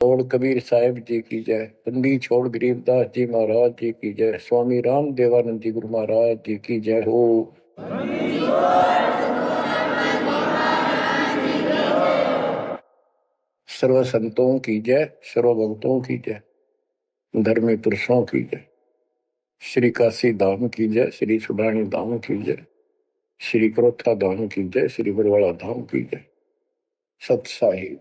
छोड़ कबीर साहिब जी की जय। बंदी छोड़ गरीबदास जी महाराज जी की जय। स्वामी राम देवानंद जी गुरु महाराज जी की जय हो। सर्व संतों की जय, सर्व भक्तों की जय, धर्मी पुरुषों की जय। श्री काशी धाम की जय, श्री सुडानी धाम की जय, श्री क्रोथा धाम की जय, श्री बरवाड़ा धाम की जय। सत साहिब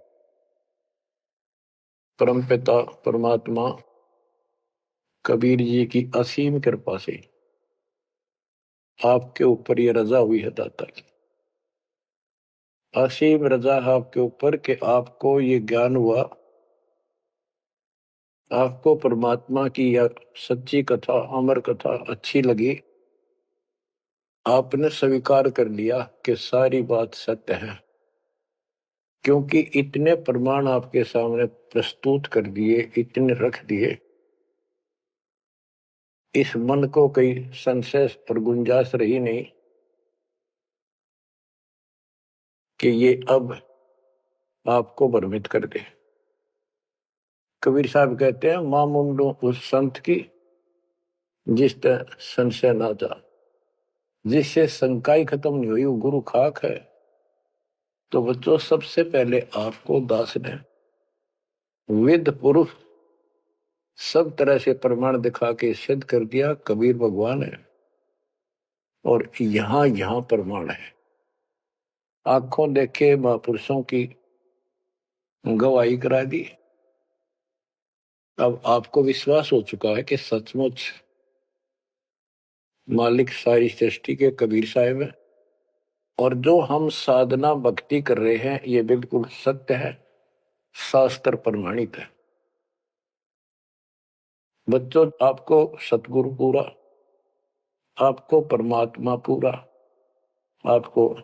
परमपिता परमात्मा कबीर जी की असीम कृपा से आपके ऊपर ये रजा हुई है दाता की। असीम रजा है आपके ऊपर कि आपको ये ज्ञान हुआ, आपको परमात्मा की यह सच्ची कथा, अमर कथा अच्छी लगी। आपने स्वीकार कर लिया कि सारी बात सत्य है, क्योंकि इतने प्रमाण आपके सामने प्रस्तुत कर दिए, इतने रख दिए, इस मन को कोई संशय और गुंजाइश रही नहीं कि ये अब आपको भ्रमित कर दे। कबीर साहब कहते हैं, मां मुंडो उस संत की जिस तरह संशय ना जा, जिससे शंकाई खत्म नहीं हुई, वो गुरु खाक है। तो बच्चों, सबसे पहले आपको दास ने वेद पुरुष सब तरह से प्रमाण दिखा के सिद्ध कर दिया कबीर भगवान है, और यहां यहां प्रमाण है। आंखों देखे महापुरुषों की गवाही करा दी। अब आपको विश्वास हो चुका है कि सचमुच मालिक सारी सृष्टि के कबीर साहिब है, और जो हम साधना भक्ति कर रहे हैं ये बिल्कुल सत्य है, शास्त्र प्रमाणित है। बच्चों, आपको सतगुरु पूरा, आपको परमात्मा पूरा, आपको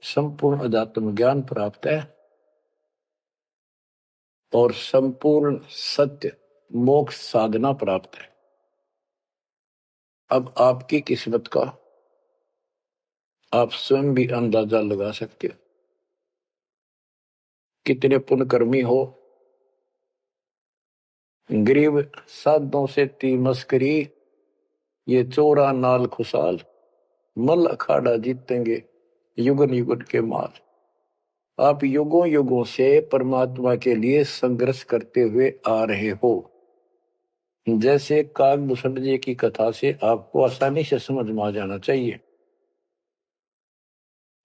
संपूर्ण अध्यात्म ज्ञान प्राप्त है, और संपूर्ण सत्य मोक्ष साधना प्राप्त है। अब आपकी किस्मत का आप स्वयं भी अंदाजा लगा सकते हो। कितने पुण्यकर्मी हो, गरीब साधों से ती मस्करी, ये चोरा नाल खुशाल, मल अखाड़ा जीतेंगे युगन युगन के माल। आप युगों युगों से परमात्मा के लिए संघर्ष करते हुए आ रहे हो। जैसे कागभूषण जी की कथा से आपको आसानी से समझ में आ जाना चाहिए।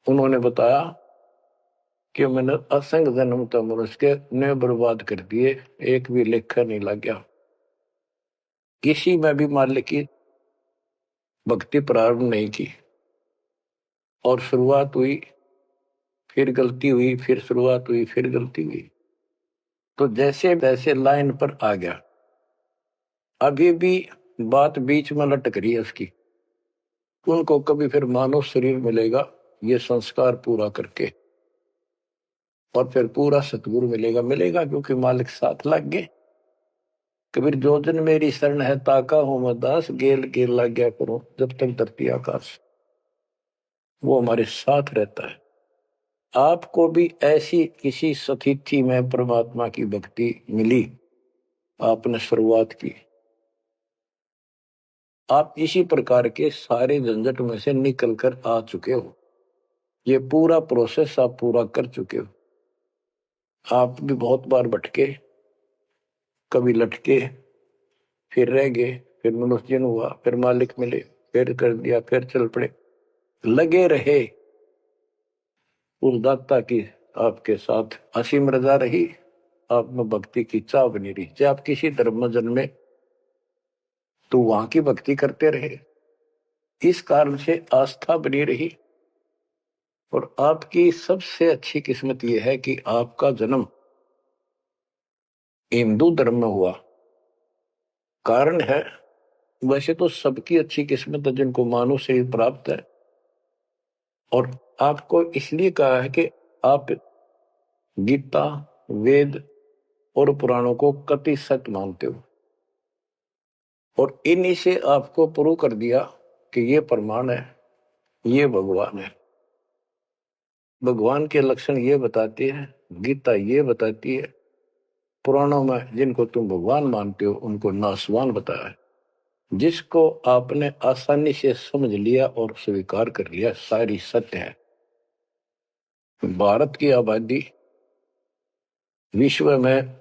उन्होंने बताया कि मैंने असंख्य जन्म तो मनुष्य के ने बर्बाद कर दिए, एक भी लेखा नहीं लग गया। किसी में भी मालिक की भक्ति प्रारंभ नहीं की, और शुरुआत हुई, फिर गलती हुई, फिर शुरुआत हुई, फिर गलती हुई, तो जैसे तैसे लाइन पर आ गया। अभी भी बात बीच में लटक रही है उसकी। उनको कभी फिर मानव शरीर मिलेगा ये संस्कार पूरा करके, और फिर पूरा सतगुरु मिलेगा। मिलेगा क्योंकि मालिक साथ लग गए। कबीर जो दिन मेरी शरण है ताका हूं मैं दास, गेल गेल लग गया करो जब तक धरती आकाश। वो हमारे साथ रहता है। आपको भी ऐसी किसी स्थिति में परमात्मा की भक्ति मिली, आपने शुरुआत की, आप इसी प्रकार के सारे झंझट में से निकल कर आ चुके हो। ये पूरा प्रोसेस आप पूरा कर चुके हो। आप भी बहुत बार भटके, कभी लटके, फिर रह गए, फिर मनुष्य जन्म हुआ, फिर मालिक मिले, फिर कर दिया, फिर चल पड़े, लगे रहे। उस दाता की आपके साथ असीम रजा रही, आप में भक्ति की चाह बनी रही। चाहे आप किसी धर्म में जन्मे तो वहां की भक्ति करते रहे, इस कारण से आस्था बनी रही। और आपकी सबसे अच्छी किस्मत यह है कि आपका जन्म हिंदू धर्म में हुआ। कारण है, वैसे तो सबकी अच्छी किस्मत है जिनको मानव शरीर प्राप्त है, और आपको इसलिए कहा है कि आप गीता, वेद और पुराणों को कति सत्य मानते हो, और इन्हीं से आपको प्रूव कर दिया कि ये प्रमाण है, ये भगवान है। भगवान के लक्षण ये बताती है, गीता ये बताती है, पुराणों में जिनको तुम भगवान मानते हो उनको नासवान बताया है। जिसको आपने आसानी से समझ लिया और स्वीकार कर लिया, सारी सत्य है। भारत की आबादी विश्व में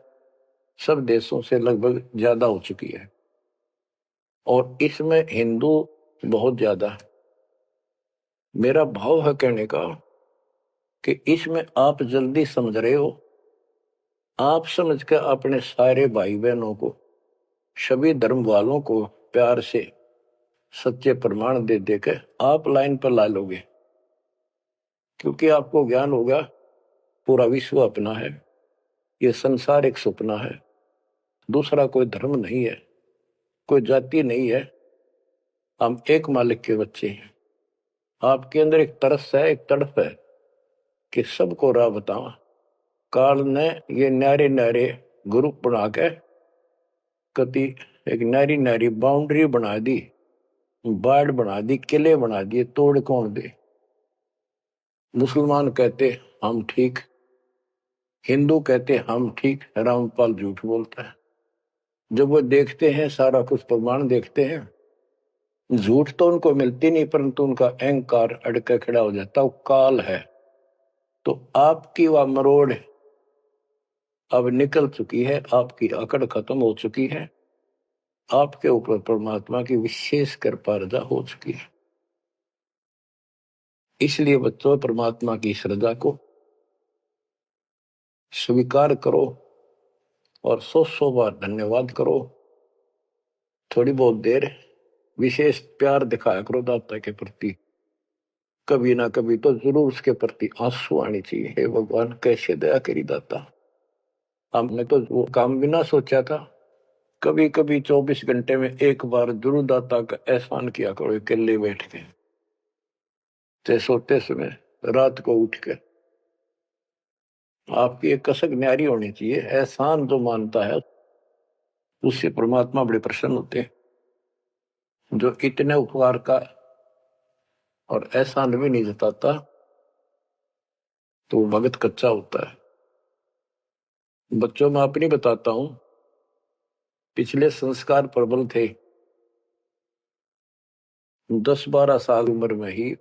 सब देशों से लगभग ज्यादा हो चुकी है और इसमें हिंदू बहुत ज्यादा है। मेरा भाव है कहने का कि इसमें आप जल्दी समझ रहे हो। आप समझ कर अपने सारे भाई बहनों को, सभी धर्म वालों को प्यार से सच्चे प्रमाण दे देकर आप लाइन पर ला लोगे, क्योंकि आपको ज्ञान होगा पूरा विश्व अपना है, ये संसार एक सपना है, दूसरा कोई धर्म नहीं है, कोई जाति नहीं है, हम एक मालिक के बच्चे हैं। आपके अंदर एक तरस है, एक तड़प है कि सबको राह बतावा। काल ने ये न्यारे न्यारे ग्रुप बना के कति एक नारी नारी बाउंड्री बना दी, बाढ़ बना दी, किले बना दिए, तोड़ कौन दे। मुसलमान कहते हम ठीक, हिंदू कहते हम ठीक, रामपाल झूठ बोलता है। जब वो देखते हैं सारा कुछ प्रमाण देखते हैं, झूठ तो उनको मिलती नहीं, परंतु उनका अहंकार अड़के खड़ा हो जाता, वो काल है। तो आपकी वह मरोड़ अब निकल चुकी है, आपकी अकड़ खत्म हो चुकी है, आपके ऊपर परमात्मा की विशेष कृपा रजा हो चुकी है। इसलिए बच्चों, परमात्मा की श्रद्धा को स्वीकार करो और 100 बार धन्यवाद करो। थोड़ी बहुत देर विशेष प्यार दिखाया करो दाता के प्रति, कभी ना कभी तो जरूर उसके प्रति आंसू आनी चाहिए। हे भगवान, कैसे दया करी दाता, हमने तो वो काम भी ना सोचा था। कभी कभी 24 घंटे में एक बार जरूर दाता का एहसान किया करो, अकेले बैठ के, चाहे सोते समय, रात को उठ के। आपकी एक कसक न्यारी होनी चाहिए। एहसान जो मानता है उससे परमात्मा बड़े प्रसन्न होते हैं। जो इतने उपकार का और एहसान भी नहीं जताता तो भगत कच्चा होता है। बच्चों में अपनी बताता हूं, पिछले संस्कार प्रबल थे। 10-12 साल उम्र में ही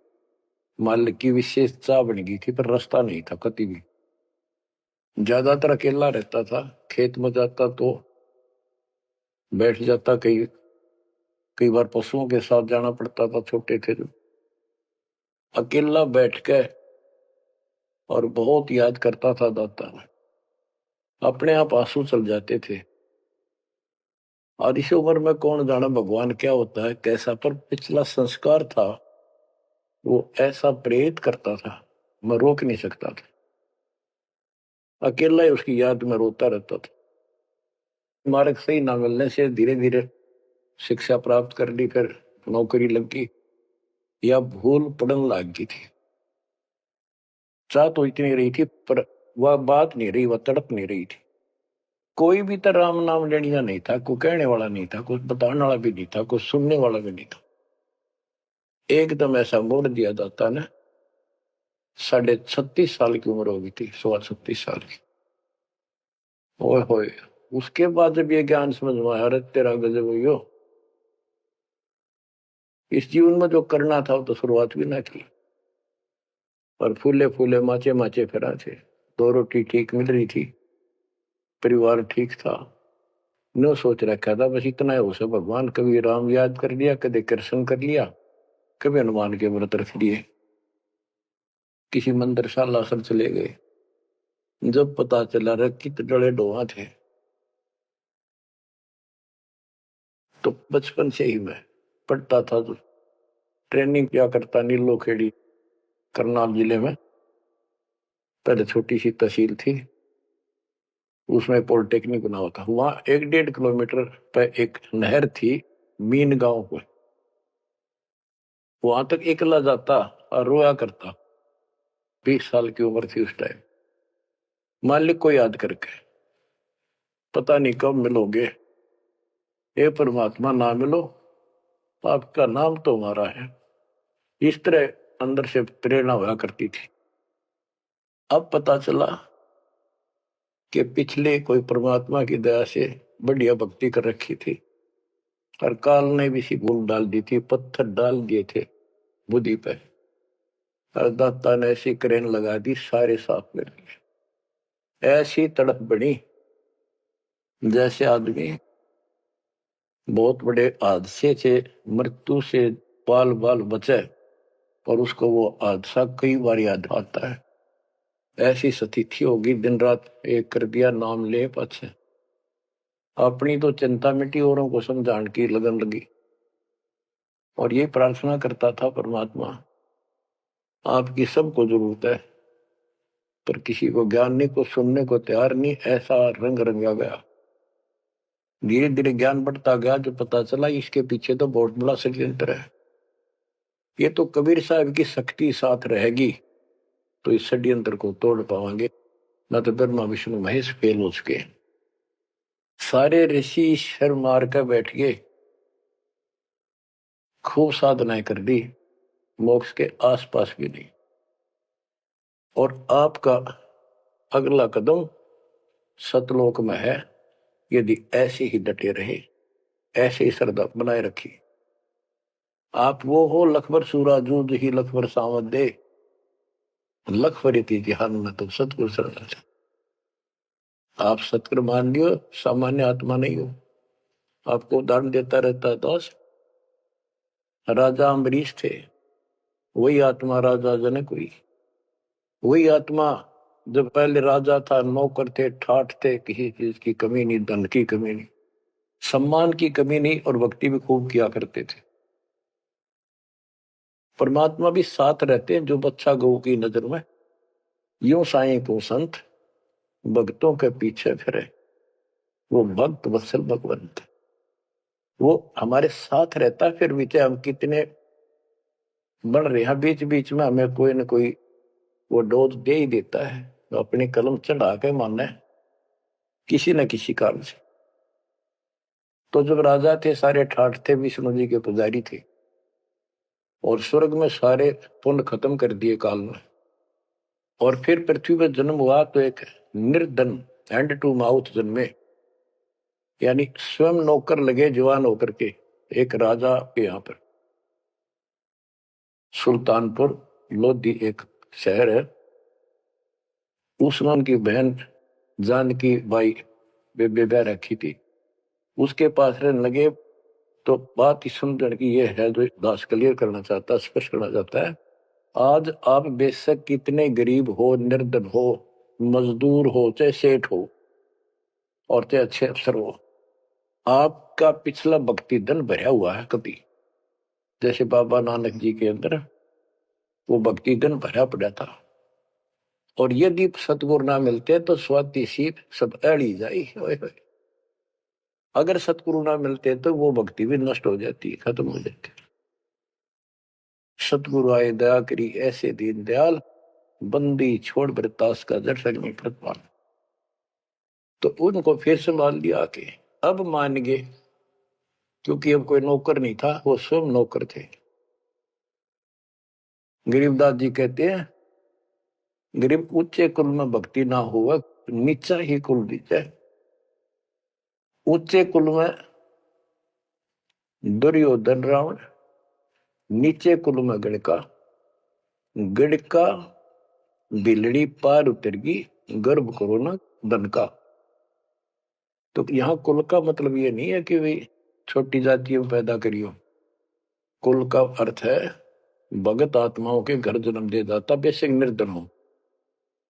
मालिक की विशेष चाह बन गई थी, पर रास्ता नहीं था कभी भी। ज्यादातर अकेला रहता था, खेत में जाता तो बैठ जाता, कई बार पशुओं के साथ जाना पड़ता था, छोटे थे जो। अकेला बैठ के और बहुत याद करता था दाता, अपने आप आंसू चल जाते थे। और इस उम्र में कौन जाना भगवान क्या होता है कैसा, पर पिछला संस्कार था वो ऐसा प्रेरित करता था, मैं रोक नहीं सकता था। अकेला ही उसकी याद में रोता रहता था। मार्ग सही ना मिलने से धीरे धीरे शिक्षा प्राप्त कर ली, फिर नौकरी लगी या भूल पड़न लग गई थी। चाह तो इतनी रही थी पर वह बात नहीं रही, वह तड़प नहीं रही थी। कोई भी तो राम नाम लेनिया नहीं था, कोई कहने वाला नहीं था, कुछ बताने वाला भी नहीं था, कुछ सुनने वाला भी नहीं था। एकदम ऐसा मोड़ दिया दाता ने। 36.5 साल की उम्र हो गई थी, 36.5 साल की। ओए होए, उसके बाद जब ये ज्ञान समझ में आया, अरे तेरा गजब हुई हो, इस जीवन में जो करना था वो तो शुरुआत भी ना की। और फूले फूले माचे माचे फिरा थे, 2 रोटी ठीक मिल रही थी, परिवार ठीक था। नो सोच रखा था बस इतना है उसे, भगवान कभी राम याद कर लिया, कभी कृष्ण कर लिया, कभी हनुमान के व्रत रख लिए, किसी मंदिर शालासर चले गए। जब पता चला रे कित डले डोहा थे, तो बचपन से ही मैं पढ़ता था, तो ट्रेनिंग क्या करता नीलो खेड़ी करनाल जिले में। पहले छोटी सी तहसील थी, उसमें पॉलिटेक्निक बना हुआ था। वहां 1-1.5 किलोमीटर पर एक नहर थी, मीन गांव को। वहां तक एकला जाता और रोया करता। 20 साल की उम्र थी उस टाइम। मालिक को याद करके, पता नहीं कब मिलोगे, हे परमात्मा ना मिलो, आपका नाम तो हमारा है। इस तरह अंदर से प्रेरणा हुआ करती थी। अब पता चला कि पिछले कोई परमात्मा की दया से बढ़िया भक्ति कर रखी थी और काल ने भी सी भूल डाल दी थी, पत्थर डाल दिए थे बुद्धि पे, और दाता ने ऐसी क्रेन लगा दी, सारे साफ कर दिए। ऐसी तड़प बनी जैसे आदमी बहुत बड़े हादसे से, मृत्यु से बाल बाल बचे और उसको वो हादसा कई बार याद आता है। ऐसी स्थिति होगी, दिन रात एक कर दिया, नाम ले पाछे। अपनी तो चिंता मिटी, औरों को समझाने की लगन लगी। और ये प्रार्थना करता था, परमात्मा आपकी सबको जरूरत है, पर किसी को ज्ञान नहीं, को सुनने को तैयार नहीं। ऐसा रंग रंगा गया, धीरे धीरे ज्ञान बढ़ता गया, जो पता चला इसके पीछे तो बहुत बड़ा षड्यंत्र है। ये तो कबीर साहब की शक्ति साथ रहेगी तो इस षड्यंत्र को तोड़ पाएंगे, न तो ब्रह्मा विष्णु महेश फेल हो चुके। सारे ऋषि शर मार कर बैठ गए, खूब साधनाएं कर दी, मोक्ष के आसपास भी नहीं। और आपका अगला कदम सतलोक में है, यदि ऐसे ही डटे रहे, ऐसे ही श्रद्धा बनाए रखी। आप वो हो लखबर सूरा जूझ ही लखबर सावत दे, लखबर जिहान में तो सतगुरु शरण। आप सतगुरु मान लियो, सामान्य आत्मा नहीं हो। आपको उदाहरण देता रहता है दोस्त, राजा अम्बरीश थे, वही आत्मा राजा जनक हुई। वही आत्मा जब पहले राजा था, नौकर थे, ठाठ थे, किसी चीज की कमी नहीं, धन की कमी नहीं, सम्मान की कमी नहीं, और भक्ति भी खूब किया करते थे। परमात्मा भी साथ रहते हैं जो बच्चा गौ की नजर में। यूं साईं को संत भक्तों के पीछे फिरे, वो भक्त वत्सल भगवंत, वो हमारे साथ रहता है। फिर भी चाहे हम कितने बढ़ रहे हैं, बीच बीच में हमें कोई न कोई वो डोज दे ही देता है, तो अपनी कलम चढ़ा के मानना है किसी न किसी कारण से। तो जब राजा थे, सारे ठाठ थे, विष्णु जी के पुजारी थे, और स्वर्ग में सारे पुण्य खत्म कर दिए काल में, और फिर पृथ्वी पर जन्म हुआ तो एक निर्धन हैंड टू माउथ जन्मे, यानी स्वयं नौकर लगे जवान होकर के एक राजा के यहाँ पर। सुल्तानपुर लोधी एक शहर है, उसमें उनकी बहन जानकी बाई बेबे रखी थी, उसके पास रहने लगे। तो बात ही समझने की ये है जो दास क्लियर करना चाहता है, स्पष्ट करना चाहता है। आज आप बेशक कितने गरीब हो, निर्धन हो, मजदूर हो, चाहे सेठ हो, और चाहे अच्छे अफसर हो, आपका पिछला भक्ति धन भरा हुआ है कभी। जैसे बाबा नानक जी के अंदर वो भक्ति धन भरा पड़ा था, और यदि सतगुरु ना मिलते तो स्वाति सीप सब अड़ी जाई। अगर सतगुरु ना मिलते तो वो भक्ति भी नष्ट हो जाती, खत्म हो जाती। सतगुरु आए दया करी, ऐसे दीन दयाल, बंदी छोड़ बरतास का दर्शक में प्रतिपाल। तो उनको फिर संभाल लिया के अब मान गए, क्योंकि अब कोई नौकर नहीं था, वो स्वयं नौकर थे। गरीबदास जी कहते हैं, गरीब ऊंचे कुल में भक्ति ना हुआ, नीचा ही कुल दीजिए। ऊंचे कुल में दुर्योधन रावण, नीचे कुल में गणका, गणका बिलड़ी पार उतर गई, गर्भ करो ना धन का। तो यहाँ कुल का मतलब ये नहीं है कि भाई छोटी जातियों पैदा करियो। कुल का अर्थ है भगत आत्माओं के घर जन्म दे जाता, बेशक निर्धन हो।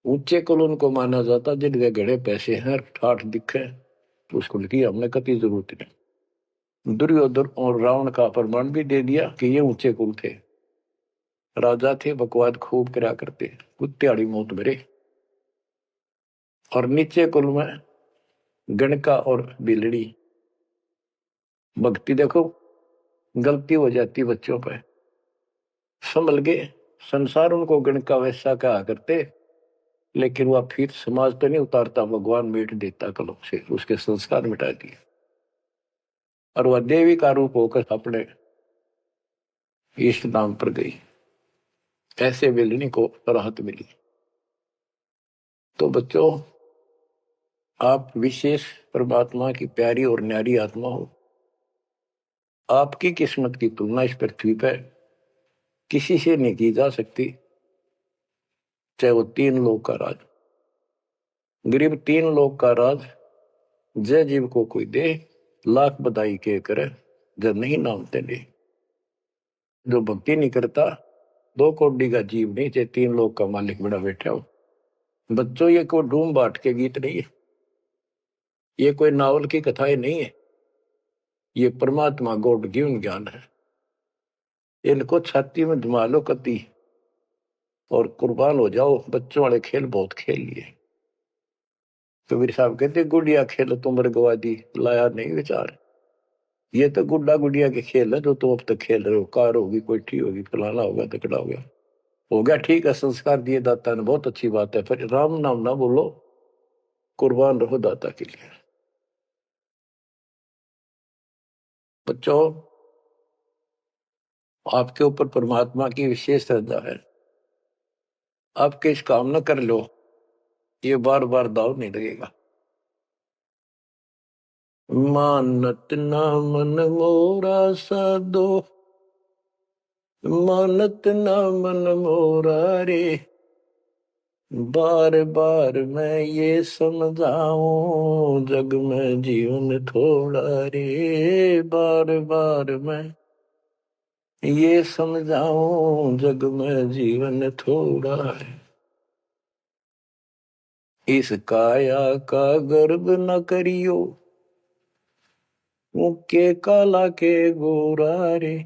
ऊंचे कुल उनको माना जाता जिनके घड़े पैसे हैं, ठाठ दिखे, तो उस कुल की हमने कति जरूरत नहीं। दुर्योधन और रावण का प्रमाण भी दे दिया कि ये ऊंचे कुल थे, राजा थे, बकवाद खूब करा करते, कुत्तेआड़ी मौत भरे। और नीचे कुल में गणका और बिलड़ी, भक्ति देखो गलती हो जाती बच्चों पर, संभल गए। संसार उनको गणका वैसा कहा करते, लेकिन वह फिर समाज तो नहीं उतारता, भगवान मिट देता कलम से, उसके संस्कार मिटा दिए, और वह देवी का रूप होकर अपने इष्ट नाम पर गई। ऐसे बिलनी को राहत मिली। तो बच्चों, आप विशेष परमात्मा की प्यारी और न्यारी आत्मा हो। आपकी किस्मत की तुलना इस पृथ्वी पर किसी से नहीं की जा सकती, चाहे वो 3 लोक का राज, गरीब 3 लोक का राज जय जीव को कोई दे, लाख बधाई के करे, जब नहीं नामते नहीं। जो भक्ति नहीं करता 2 कौड़ी का जीव नहीं, चाहे 3 लोक का मालिक बड़ा बैठा हो। बच्चों, ये कोई डूम बाट के गीत नहीं है, ये कोई नावल की कथाएं नहीं है, ये परमात्मा गॉड गिवन ज्ञान है। इनको छाती में जमा लो कति और कुर्बान हो जाओ। बच्चों वाले खेल बहुत खेल लिए। कबीर साहब कहते गुड़िया खेल तुम गवा दी, लाया नहीं विचार। ये तो गुड्डा गुड़िया के खेल है जो तुम अब तक खेल रहे हो। कार होगी, कोठी होगी, फलाना होगा, तकड़ा हो गया ठीक है, संस्कार दिए दाता ने, बहुत अच्छी बात है, फिर राम नाम ना बोलो, कुर्बान रहो दाता के लिए। बच्चों, आपके ऊपर परमात्मा की विशेष श्रद्धा है। आपके इस काम न कर लो, ये बार बार दाव नहीं लगेगा। मानत ना मन मोरा साधो, मानत ना मन मोरा रे, बार बार मैं ये समझाऊं, जग में जीवन थोड़ा रे। बार बार मैं ये समझाऊं, जग में जीवन थोड़ा है। इस काया का गर्व न करियो, मुक्के काला के गोरा रे।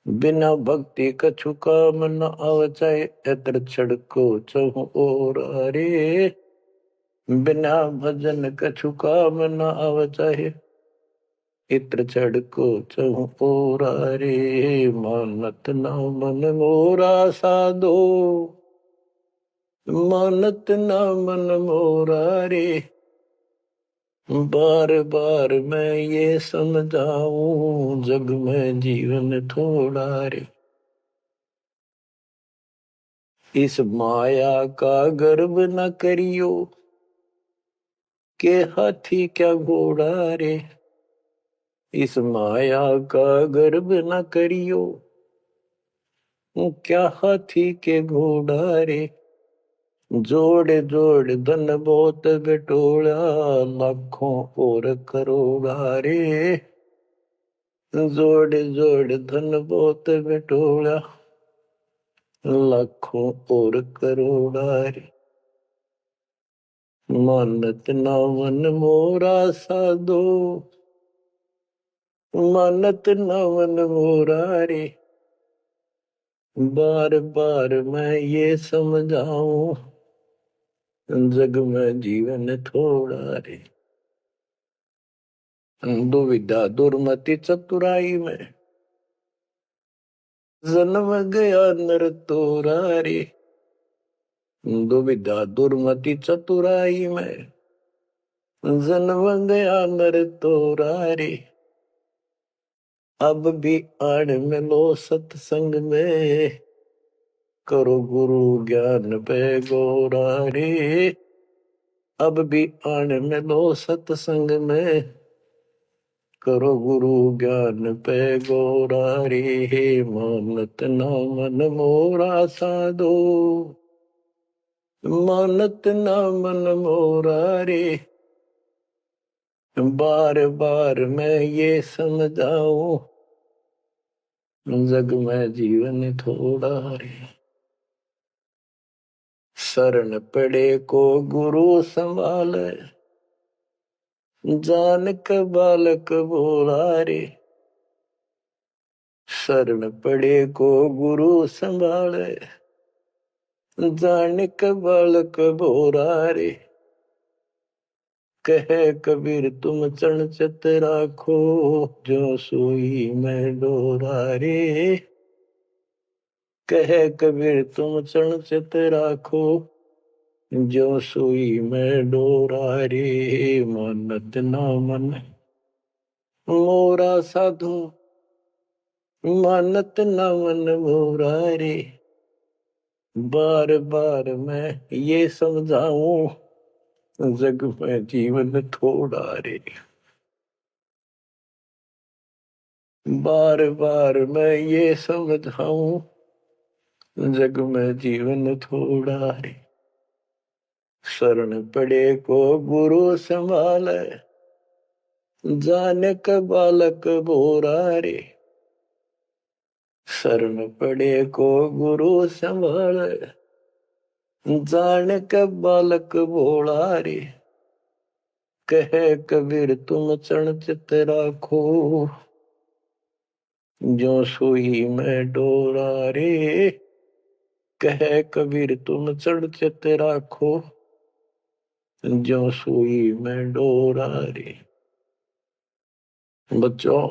बिना भक्ति कछु काम न आवचाए, एतर छड़को चहु ओर रे। बिना भजन कछु काम न आवचाए, इत्र छड़को चहु ओर रे। मानत न मन मोरा साधो, मानत न मन मोरा रे। बार बार मैं ये समझाऊं, जग में जीवन थोड़ा रे। इस माया का गर्व न करियो, के हाथी क्या घोड़ा रे। इस माया का गर्व न करियो, क्या हाथी के घोड़ा रे। जोड़ जोड़ धन बहुत बटोला, लाखों और करोड़ा रे। जोड़ जोड़ धन बहुत बटोला, लाखों और करोड़ा रे। मानत ना मन मोरा साधो, मानत ना मन मोरा रे। बार बार मैं ये समझाऊं, जग में जीवन थोड़ा रे। दुविधा दुर्मति चतुराई में, जन्म गया नर तोरा रे। दुविधा दुर्मति चतुराई में, जन्म गया नर तोरा रे। अब भी आड़ मिलो सत्संग में, करो गुरु ज्ञान पे गोरा रे। अब भी आड़ मिलो सत्संग में, करो गुरु ज्ञान पे गोरा रे। मानत ना मन मोरा साधो, मानत ना मन मोरा रे। बार बार मैं ये समझाऊं, जग में जीवन थोड़ा रे। शरण पड़े को गुरु संभाले, जान का बालक बोला रे। शरण पड़े को गुरु संभाले, जान का बालक बोला रे। कहे कबीर तुम चरण चित राखो, जो सोई मैं डोरा रे। कहे कबीर तुम चरण चित राखो, जो सोई मैं डोरा रे। मानत ना मन मोरा साधु, मानत ना मन मोरा रे। बार बार मैं ये समझाऊं, जग में जीवन थोड़ा रे, बार बार मैं ये समझाऊं, जग में जीवन थोड़ा रे, शरण पड़े को गुरु संभाले, जाने का बालक बोरा रे, शरण पड़े को गुरु संभाले, जाने का बालक भोला रे, कहे कबीर तुम चरण चित राखो, जो सुई में डोरा रे, कहे कबीर तुम चरण चित राखो, जो सुई में डोरा रे। बच्चों,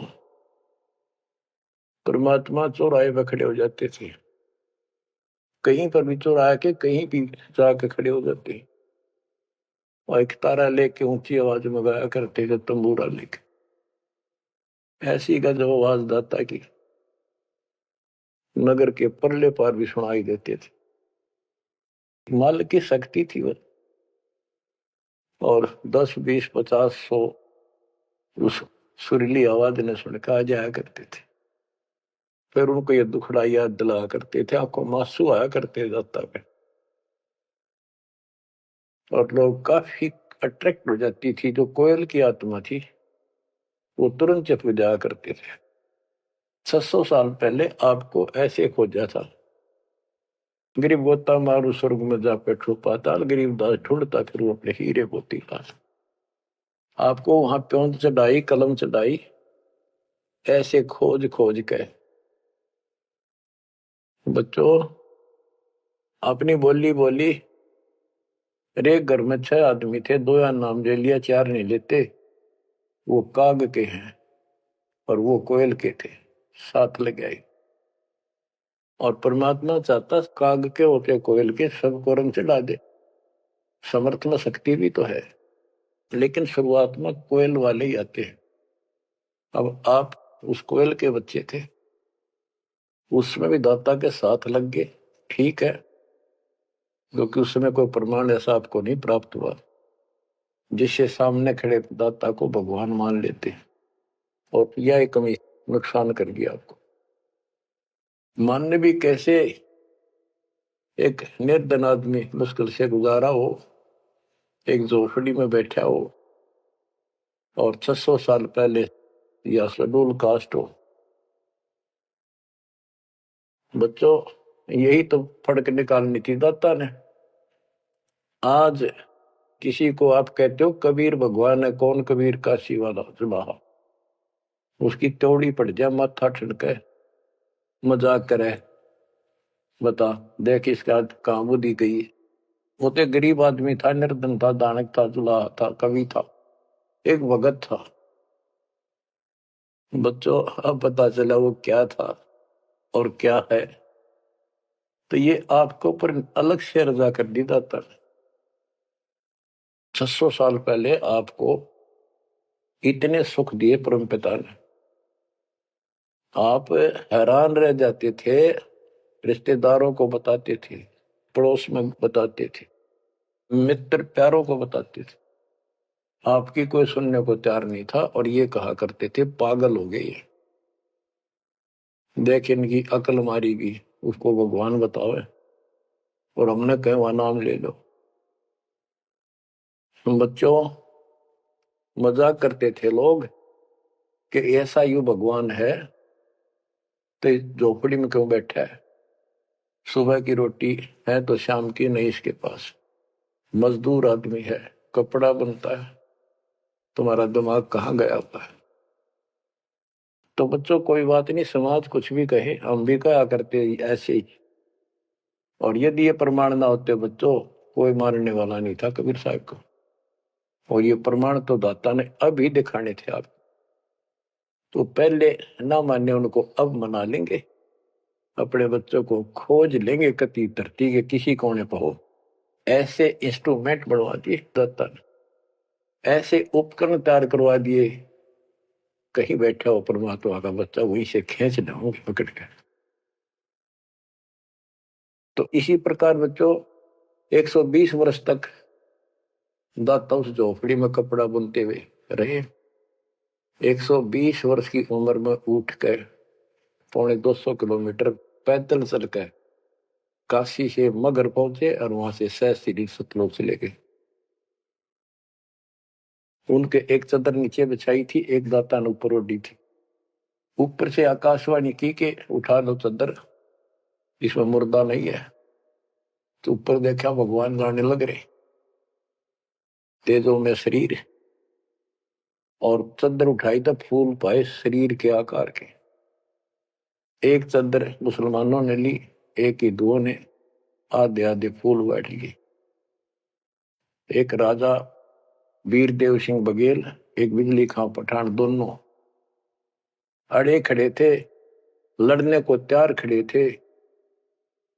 परमात्मा चौराहे पे खड़े हो जाते थे, कहीं पर भी चौराहे के कहीं भी जाके खड़े हो जाते, और एक तारा लेके ऊंची आवाज में गाया करते थे, तंबूरा लेके, ऐसी गजब आवाज दाता की नगर के परले पार भी सुनाई देते थे। माल की शक्ति थी वो, और 10, 20, 50, 100 उस सुरीली आवाज ने सुन के आ जाया करते थे। फिर उनको ये दुखड़ा याद दिलाया करते थे, आंखों में आंसू आया करते दाता पे, और लोग काफी अट्रैक्ट हो जाती थी। जो कोयल की आत्मा थी वो तुरंत चप जाया करते थे। 600 साल पहले आपको ऐसे खोजा था, गरीब गोता मारू स्वर्ग में जा बैठो पाताल, गरीब दास ढूंढता फिर वो अपने हीरे मोती पास। आपको वहां प्योंद चढ़ाई, कलम चढ़ाई, ऐसे खोज खोज के। बच्चों, अपनी बोली बोली, एक घर में 6 आदमी थे, 2 या नाम ले लिया, 4 नहीं लेते। वो काग के हैं और वो कोयल के थे, साथ लग आई। और परमात्मा चाहता काग के होते कोयल के सबको रंग चढ़ा दे। समर्थ में शक्ति भी तो है, लेकिन शुरुआत में कोयल वाले ही आते हैं। अब आप उस कोयल के बच्चे थे, उसमें भी दाता के साथ लग गए, ठीक है, क्योंकि उस समय कोई प्रमाण ऐसा आपको नहीं प्राप्त हुआ जिससे सामने खड़े दाता को भगवान मान लेते, और यह कमी नुकसान कर गया आपको। मानने भी कैसे, एक निर्धन आदमी मुश्किल से गुजारा हो, एक झोपड़ी में बैठा हो, और 600 साल पहले या शेड्यूल कास्ट हो। बच्चों, यही तो फर्क निकालनी थी दाता ने। आज किसी को आप कहते हो कबीर भगवान है, कौन कबीर काशी वाला जबाहा, उसकी त्योड़ी पड़ जाए, माथा ठनके, मजाक करे, बता देख इसका कहां बुद्धि गई। वो तो गरीब आदमी था, निर्धन था, दानक था, जुलाहा था, कवि था, एक भगत था। बच्चों, अब पता चला वो क्या था और क्या है। तो ये आपको ऊपर अलग से रजा कर दी दाता। 600 साल पहले आपको इतने सुख दिए परमपिता ने, आप हैरान रह जाते थे, रिश्तेदारों को बताते थे, पड़ोस में बताते थे, मित्र प्यारों को बताते थे, आपकी कोई सुनने को तैयार नहीं था, और ये कहा करते थे पागल हो गए, देख इनकी अकल मारी गई, उसको भगवान बताओ, और हमने कहे वहां नाम ले लो। बच्चों, मजाक करते थे लोग कि ऐसा यू भगवान है तो झोपड़ी में क्यों बैठा है, सुबह की रोटी है तो शाम की नहीं इसके पास, मजदूर आदमी है, कपड़ा बनता है, तुम्हारा दिमाग कहाँ गया हुआ है। तो बच्चों, कोई बात नहीं, समाज कुछ भी कहे, हम भी कहा करते ऐसे ही। और यदि ये प्रमाण ना होते बच्चों, कोई मारने वाला नहीं था कबीर साहब को, और ये प्रमाण तो दाता ने अभी दिखाने थे आप। तो पहले ना माने उनको, अब मना लेंगे, अपने बच्चों को खोज लेंगे कति धरती के किसी कोने पर हो। ऐसे इंस्ट्रूमेंट बढ़वा दिए दाता ने, ऐसे उपकरण तैयार करवा दिए, कहीं बैठा हो परमात्मा का बच्चा वहीं से खींच लाऊंगे पकड़ कर। तो इसी प्रकार बच्चों 120 वर्ष तक दाता उस झोपड़ी में कपड़ा बुनते हुए रहे। 120 वर्ष की उम्र में उठ कर 250 किलोमीटर पैदल चलकर काशी से मगर पहुंचे और वहां से सहस्त्री सतलोक चले गए। उनके एक चादर नीचे बिछाई थी, एक दाता ने ऊपर ओढ़ी थी। ऊपर से आकाशवाणी की के उठा लो चादर, इसमें मुर्दा नहीं है। तो ऊपर देखा भगवान गाने लग रहे, तेजों में शरीर, और चादर उठाई तो फूल पाए शरीर के आकार के। एक चादर मुसलमानों ने ली, एक हिंदुओं ने आधे आधे फूल बैठ लिए। एक राजा वीरदेव सिंह बघेल, एक बिजली खां पठान, दोनों अड़े खड़े थे, लड़ने को तैयार खड़े थे।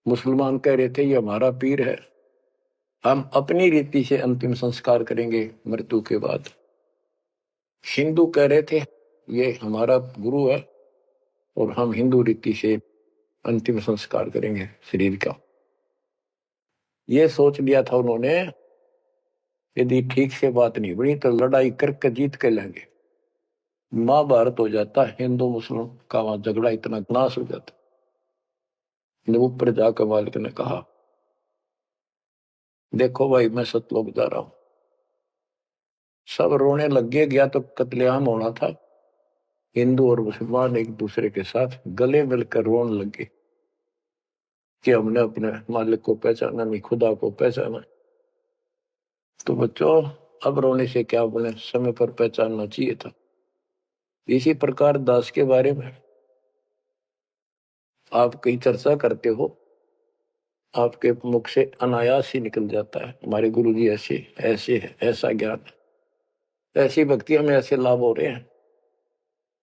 मुसलमान कह रहे थे ये हमारा पीर है, हम अपनी रीति से अंतिम संस्कार करेंगे मृत्यु के बाद। हिंदू कह रहे थे ये हमारा गुरु है और हम हिंदू रीति से अंतिम संस्कार करेंगे शरीर का। ये सोच लिया था उन्होंने, यदि ठीक से बात नहीं बनी तो लड़ाई करके जीत के लेंगे। महाभारत हो जाता, हिंदू मुस्लिम का वहां झगड़ा इतना नाश हो जाता। ऊपर जाकर मालिक ने कहा देखो भाई मैं सतलोक जा रहा हूं। सब रोने लग गया तो कत्लेआम होना था। हिंदू और मुसलमान एक दूसरे के साथ गले मिलकर रोने लगे कि हमने अपने मालिक को पहचाना नहीं, खुदा को पहचाना। तो बच्चों अब रोने से क्या बने, समय पर पहचानना चाहिए था। इसी प्रकार दास के बारे में आप कहीं चर्चा करते हो, आपके मुख से अनायास ही निकल जाता है हमारे गुरुजी ऐसे ऐसे है, ऐसा ज्ञान, ऐसी भक्ति, हमें ऐसे लाभ हो रहे हैं।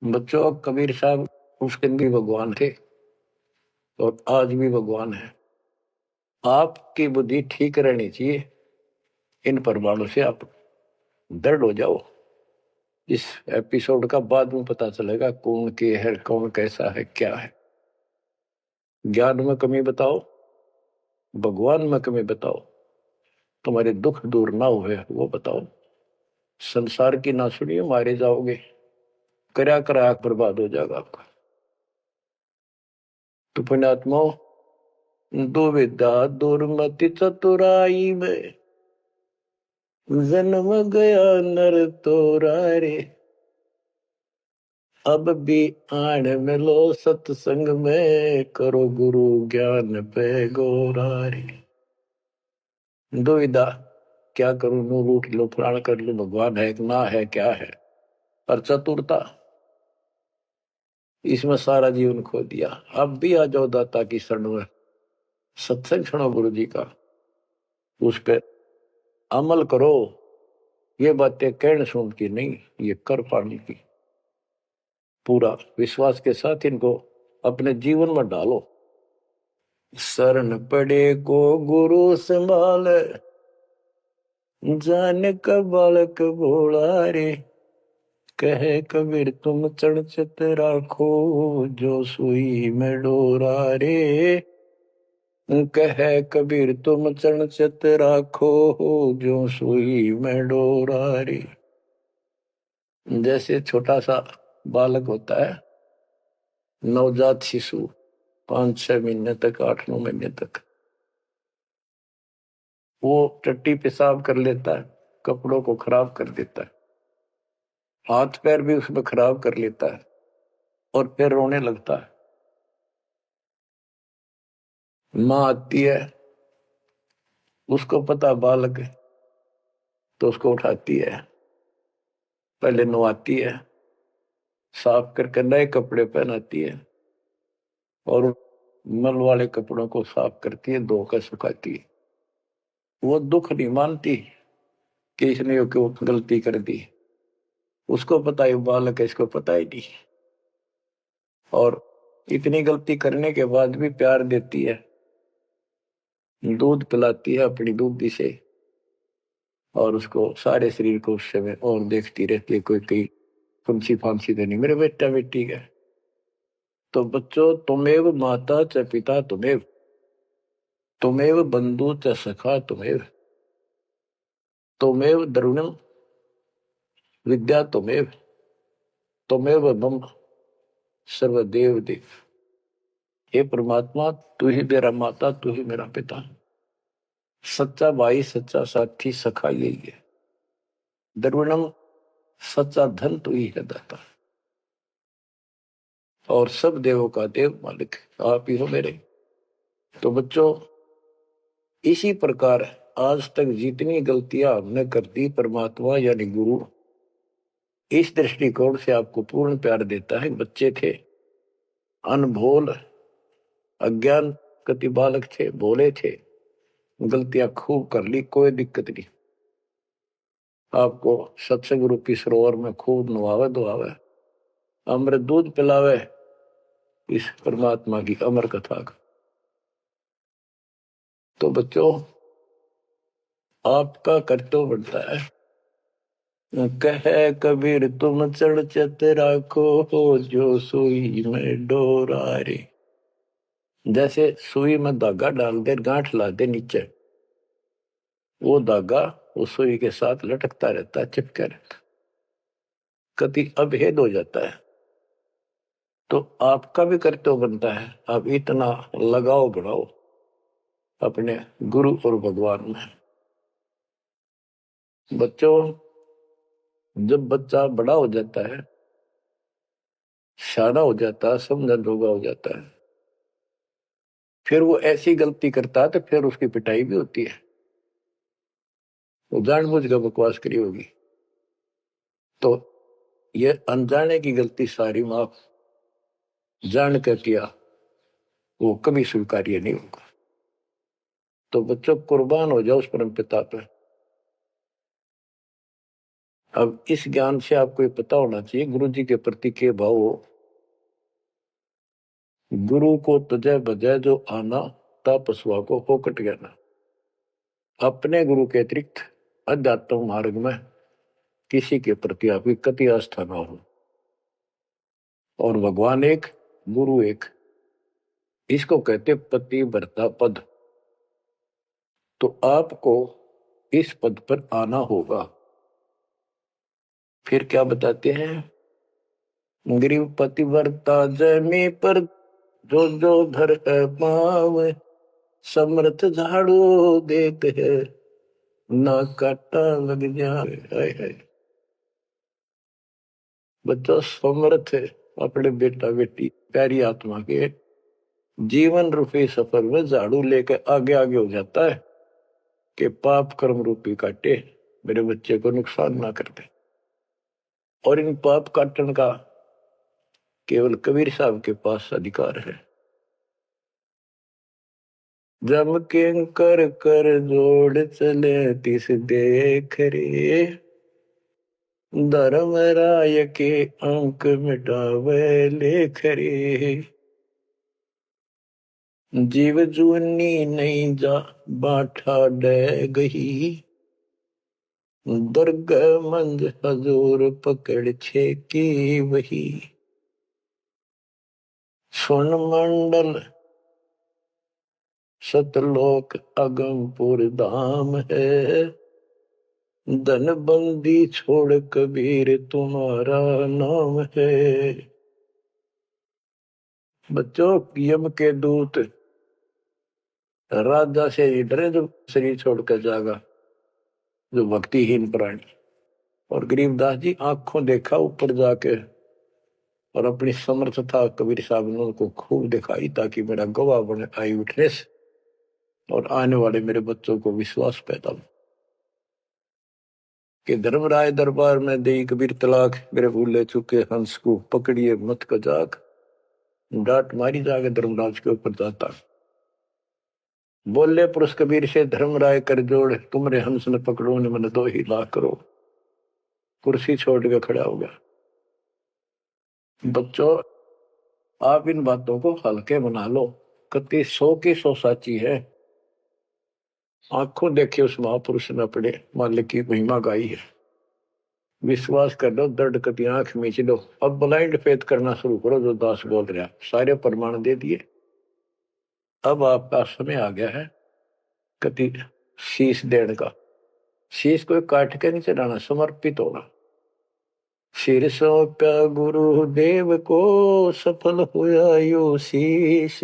बच्चों कबीर साहब उस दिन भी भगवान थे और आज भी भगवान है। आपकी बुद्धि ठीक रहनी चाहिए, इन प्रमाणों से आप दृढ़ हो जाओ। इस एपिसोड का बाद में पता चलेगा कौन के है, कौन कैसा है, क्या है। ज्ञान में कमी बताओ, भगवान में कमी बताओ, तुम्हारे दुख दूर ना हुए वो बताओ। संसार की ना सुनिए, मारे जाओगे, करया करा बर्बाद हो जाएगा आपका। तो पुण्यात्माओं, दुविधा दुर्मति चतुराई में जन्म गया नर तोरा रे। अब भी आण मिलो सत्संग में, करो गुरु ज्ञान पे गोरा रे। दुविधा, क्या करूं, नो रूठ लो, फलाण कर लो, भगवान है ना है, क्या है। और चतुरता, इसमें सारा जीवन खो दिया। अब भी आ जाओ दाता की शरण में, सत्संग सुनो गुरु जी का, उस पर अमल करो। ये बातें कहने सुन की नहीं, ये कर पाने की। पूरा विश्वास के साथ इनको अपने जीवन में डालो। शरण पड़े को गुरु संभाल, जान का बालक भोला रे। कहे कबीर तुम चढ़चत राखो, जो सुई में डोरा रे। कहे कबीर तुम चढ़चत राखो, जो सुई में डोरा रे। जैसे छोटा सा बालक होता है, नवजात शिशु, 5-6 महीने तक, 8-9 महीने तक, वो टट्टी पेशाब कर लेता है, कपड़ों को खराब कर देता है, हाथ पैर भी उसमें खराब कर लेता है और फिर रोने लगता है। माँ आती है, उसको पता बालक है, तो उसको उठाती है, पहले नवाती है, साफ करके नए कपड़े पहनाती है और मल वाले कपड़ों को साफ करती है, धोकर सुखाती है। वो दुख नहीं मानती कि इसने क्यों गलती कर दी, उसको पता है बालक है, इसको पता ही नहीं। और इतनी गलती करने के बाद भी प्यार देती है, दूध पिलाती है अपनी दूधी से, और उसको सारे शरीर को उस समय और देखती रहती है कोई कहीं फंसी फांसी तो नहीं मेरे बेटा बेटी का। तो बच्चों, तुमेव माता च पिता तुमेव, तुमेव बंधु च सखा तुमेव। त्वमेव द्रविणम विद्या त्वमेव त्वमेव मम सर्वदेव देव। हे परमात्मा, तू ही मेरा माता, तू ही मेरा पिता, सच्चा भाई, सच्चा साथी, सखा यही है। द्रविणम, सच्चा धन तू ही है दाता, और सब देवों का देव मालिक आप ही हो मेरे। तो बच्चों, इसी प्रकार आज तक जितनी गलतियां हमने कर दी, परमात्मा यानी गुरु इस दृष्टिकोण से आपको पूर्ण प्यार देता है। बच्चे थे, अनभोल, अज्ञान कति बालक थे, भोले थे, गलतियां खूब कर ली, कोई दिक्कत नहीं। आपको सत्संग रूपी सरोवर में खूब नवावे धोआवे, अमृत दूध पिलावे इस परमात्मा की अमर कथा का। तो बच्चों, आपका कर्तव्य बनता है, कहे कबीर तुम चढ़ चत राखो, जो सुई में डोरा रे। जैसे सुई में धागा डाल दे, गांठ ला दे नीचे, वो धागा उस सुई के साथ लटकता रहता है, चिपका रहता, कभी अभेद हो जाता है। तो आपका भी कर्तव्य बनता है, आप इतना लगाव बढ़ाओ अपने गुरु और भगवान में। बच्चों, जब बच्चा बड़ा हो जाता है, शाना हो जाता है, समझन जोगा हो जाता है, फिर वो ऐसी गलती करता है तो फिर उसकी पिटाई भी होती है। वो जानबूझ कर बकवास करी होगी, तो ये अनजाने की गलती सारी माफ जान कर किया, वो कभी स्वीकार्य नहीं होगा। तो बच्चों, कुर्बान हो जाओ उस परम पिता पर। अब इस ज्ञान से आपको ये पता होना चाहिए गुरु जी के प्रति के भाव हो। गुरु को तुझे बजाय जो आना, तापस्वा को फोकट गया। अपने गुरु के अतिरिक्त अध्यात्म मार्ग में किसी के प्रति आपकी कति आस्था ना हो। और भगवान एक, गुरु एक, इसको कहते पति भरता पद। तो आपको इस पद पर आना होगा। फिर क्या बताते हैं, गरीब पतिव्रता जमी पर जो जो धर है पाव, समर्थ झाड़ू देते है ना काटा लग जाए। बच्चों, समर्थ है अपने बेटा बेटी प्यारी आत्मा के जीवन रूपी सफर में झाड़ू लेकर आगे आगे हो जाता है कि पाप कर्म रूपी काटे मेरे बच्चे को नुकसान ना कर दे। और इन पाप काटन का केवल कबीर साहब के पास अधिकार है। जम के कर कर जोड़ चले तिस देख रे, धर्म राय के अंक मिटावे लेख रे। जीव जुनी नहीं जा बाठा डे गही, दुर्ग मंज हजूर पकड़ छे की वही। सुन मंडल सतलोक अगमपुर धाम है, धन बंदी छोड़ कबीर तुम्हारा नाम है। बच्चों, यम के दूत राजा से डरे जो शरीर छोड़कर जागा, जो भक्तिहीन प्राणी। और गरीबदास जी आंखों देखा ऊपर जाके, और अपनी समर्थता कबीर साहब ने उनको खूब दिखाई, ताकि मेरा गवाह बने आई विटनेस, और आने वाले मेरे बच्चों को विश्वास पैदा हो कि धर्मराय दरबार में दे कबीर तलाक, मेरे भूले चुके हंस को पकड़िए मत कजाक। डांट मारी जाके धर्मराज के ऊपर जाता, बोले पुरुष कबीर से धर्मराय कर जोड़, तुमरे हंस न पकड़ो ने मन 2 ही लाख करो। कुर्सी छोड़ के खड़ा हो गया। बच्चों, आप इन बातों को हल्के बना लो, कति 100 की 100 साची है। आंखों देखे उस महापुरुष ने अपने मालिक की महिमा गाई है। विश्वास कर लो, दर्द कति आंख मीच लो। अब ब्लाइंड फेथ करना शुरू करो, जो दास बोल रहा, सारे प्रमाण दे दिए। अब आपका समय आ गया है कति शीश देने का। शीश को काट के नहीं चढ़ाना, समर्पित होना। सिर सौंप्या गुरुदेव को, सफल हुआ यो शीश।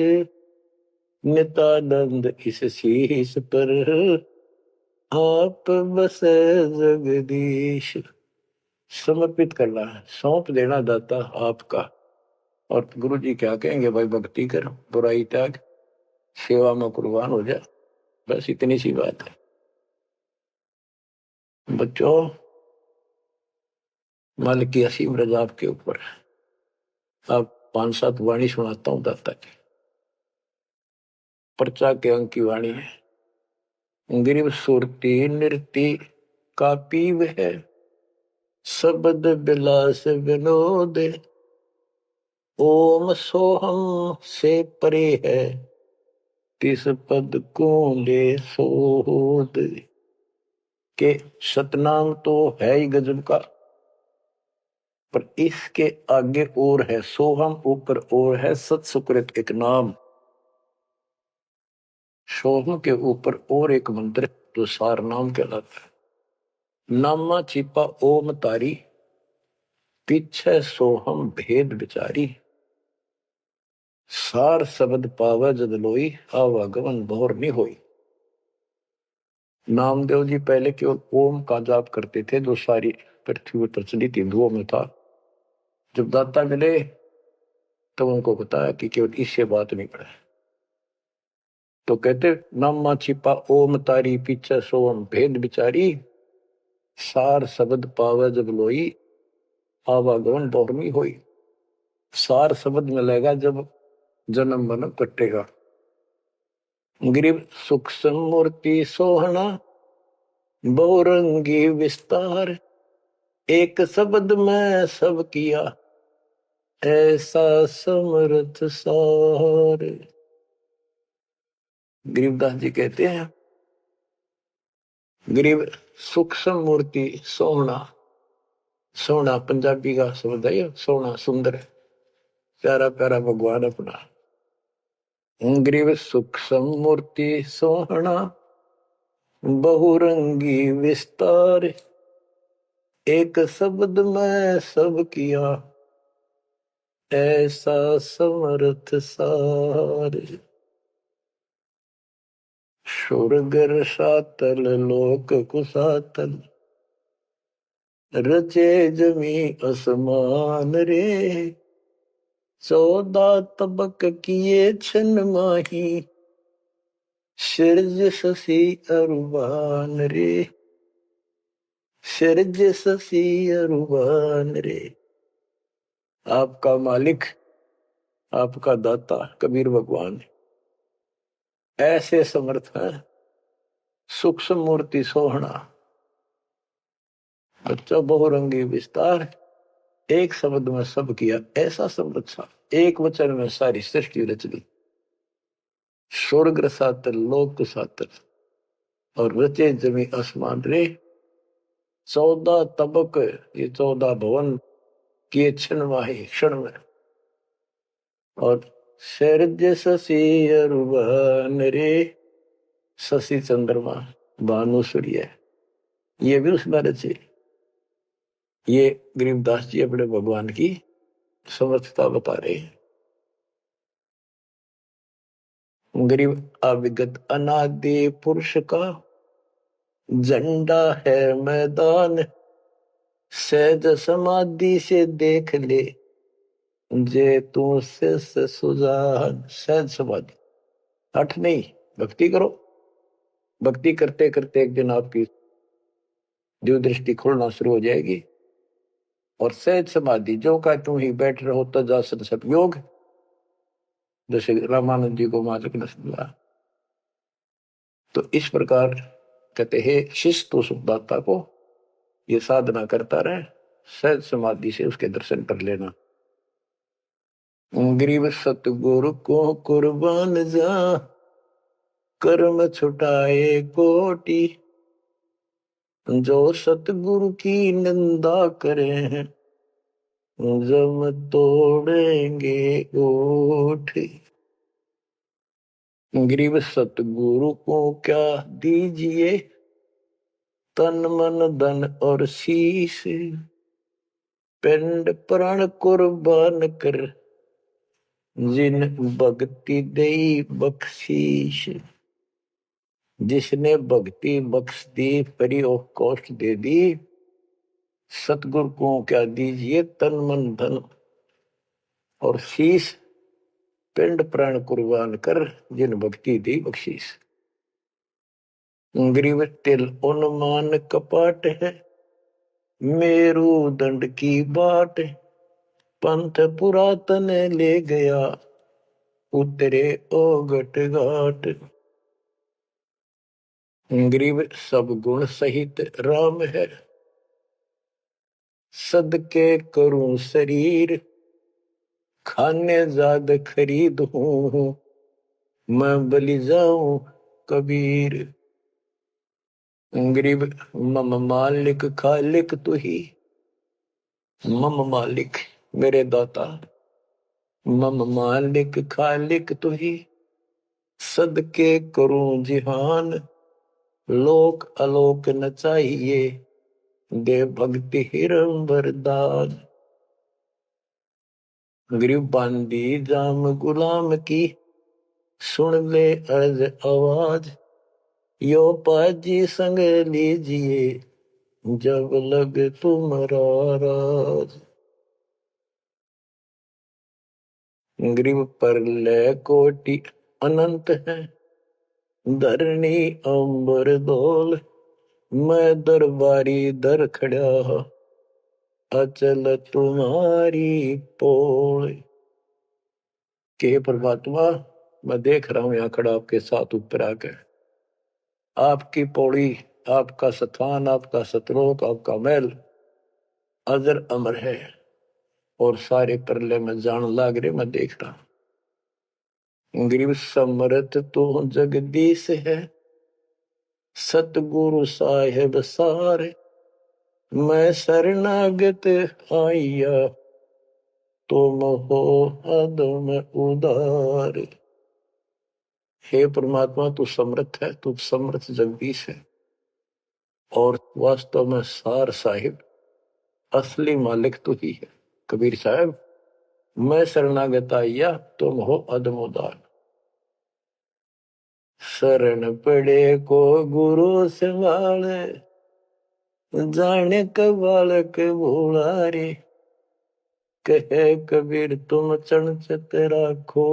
नित्यानंद इस शीश पर, आप बसे जगदीश। समर्पित करना है, सौंप देना दाता आपका। और गुरु जी क्या कहेंगे, भाई भक्ति कर, बुराई त्याग, सेवा में कुर्बान हो जा। बस इतनी सी बात है बच्चों। मालिक की असीम रजा आपके ऊपर। आप 5-7 वाणी सुनाता हूं दाता की। पर्चा के अंक की वाणी है। गिरिव सुरती नृति का पीव है, शब्द बिलास विनोद। ओम सोहम से परे है, तिस पद को ले सोद। के सतनाम तो है ही गजब का, पर इसके आगे और है सोहम, ऊपर और है सत सुकृत एक नाम। सोहम के ऊपर और एक मंत्र जो सार नाम कहलाता है। नामा छिपा ओम तारी, पीछे सोहम भेद विचारी। सार शब्द पावे जद लोई, आवागमन भोर नहीं होई। नामदेव जी पहले केवल ओम का जाप करते थे, जो सारी पृथ्वी पर प्रचलित हिंदुओं में था। जब दाता मिले तब उनको बताया कि केवल इससे बात नहीं पड़े। तो कहते नामा छिपा ओम तारी, पीछे सोम भेद विचारी। सार शब्द पावे जब लोई, आवागमन बहुरमी होई। सार शब्द मिलेगा जब जन्म मन कटेगा। गिरिव सूक्ष्म मूर्ति सोहना, बहुरंगी विस्तार। एक शब्द में सब किया, ऐसा समर्थ सार। गरीबदास जी कहते हैं, गरीब सूक्ष्म मूर्ति सोहना। सोना पंजाबी का शब्द है, सोना सुंदर, प्यारा प्यारा भगवान अपना। गरीब सूक्ष्म मूर्ति सोहना, बहुरंगी विस्तार। एक शब्द में सब किया, ऐसा समर्थ सार। स्वर्ग सातल लोक कुसातल, रचे जमी असमान रे। 14 तबक किए छन माही, सिरज शशि अरुबान रे। सिरज शशि अरुबान रे। आपका मालिक, आपका दाता कबीर भगवान ऐसे समर्थ है। सूक्ष्म मूर्ति सोहना, बच्चा बहुरंगी विस्तार। एक शब्द में सब किया, ऐसा समर्थ सा। एक वचन में सारी सृष्टि रच दी। स्वर्ग सातल लोक सातल, और रचे जमी आसमान रे। 14 तबक, ये 14 भवन किए क्षण माही, क्षण में। और शरज शशि अरुबान रे। शशि चंद्रमा, भानु सूर्य, ये भी उसमें रचे। ये गरीबदास जी अपने भगवान की समर्थता बता रहे हैं। गरीब अविगत अनादि पुरुष का, झंडा है मैदान। सहज समाधि से देख ले, जे तू से सुजान। सहज समाधि, हठ नहीं, भक्ति करो। भक्ति करते करते एक दिन आपकी दिव्य दृष्टि खुलना शुरू हो जाएगी। और सहज समाधि, जो का तुम ही बैठ रहो तजासन सब योग, जैसे रामानंद जी को मालिक ने समझा। तो इस प्रकार कहते हैं शिष्य तो सुखदाता को ये साधना करता रहे, सहज समाधि से उसके दर्शन कर लेना। गरीब सतगुरु को कुर्बान जा, कर्म छुटाए कोटि। जो सतगुरु की निंदा करे हैं, जम तोड़ेंगे ओठ। गरीब सतगुरु को क्या दीजिए, तन मन धन और शीश, पिंड प्राण कुर्बान कर, जिन भक्ति दई बख्शीश। जिसने भक्ति बख्श दी, फ्री ऑफ कॉस्ट दे दी, सतगुरु को क्या दीजिए, तन मन धन और शीश, पिंड प्राण कुर्बान कर, जिन भक्ति दी बख्शीश। ग्रीव तिल उन्मान कपाट है, मेरू दंड की बाट, पंथ पुरातन ले गया, उतरे ओगट घाट। ग्रीव सब गुण सहित राम है, सदके करूं शरीर, खाने जाद खरीद हूं, मैं बलि जाऊं कबीर। गरीब मम मालिक खालिक तू ही, मम मालिक मेरे दाता, मम मालिक खालिक तू ही, सदके करूं जिहान, लोक अलोक न चाहिए, दे भक्ति हिरम वरदान। गरीब बांदी जाम गुलाम की, सुन ले अर्ज आवाज, यो पाजी संग लीजिए, जब लग तुम्हारा राज। ग्रीव पर ले कोटि अनंत है, धरणी अंबर डोल, मैं दरबारी दर खड़ा, अचल तुम्हारी पोल। के परमात्मा, मैं देख रहा हूं यहां खड़ा आपके साथ ऊपर आकर, आपकी पौड़ी, आपका स्थान, आपका सतलोक, आपका महल अजर अमर है, और सारे परले में जान लाग रहे, मैं देख रहा हूं। गरीब समरथ तो जगदीश है, सतगुरु साहेब सारे, मैं शरणागत आइया, तुम हो अदम उदार। हे परमात्मा, तू समर्थ है, तू समर्थ जगदीश है, और वास्तव में सार साहिब असली मालिक तू ही है। कबीर साहब, मैं शरणागत आइया, तुम हो अदम उदार। शरण पड़े को गुरु संभाले, जाने का बालक भोला रे, कहे कबीर तुम चणचत राखो,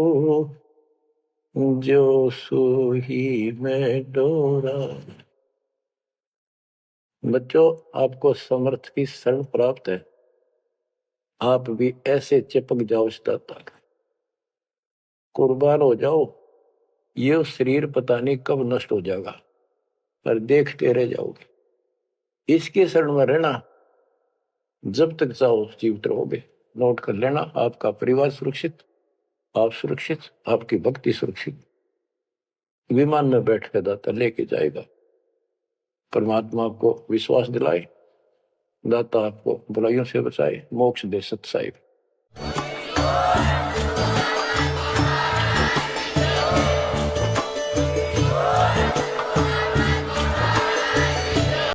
जो सोही में डोरा। बच्चों, आपको समर्थ की शरण प्राप्त है, आप भी ऐसे चिपक जाओ इस दाता, कुर्बान हो जाओ। ये शरीर पता नहीं कब नष्ट हो जाएगा, पर देखते रह जाओगे। इसके शरण में रहना, जब तक चाहो जीवित रहोगे। नोट कर लेना, आपका परिवार सुरक्षित, आप सुरक्षित, आपकी भक्ति सुरक्षित। विमान में बैठ कर दाता लेके जाएगा। परमात्मा आपको विश्वास दिलाए, दाता आपको बुराइयों से बचाए, मोक्ष दे सत साहिब।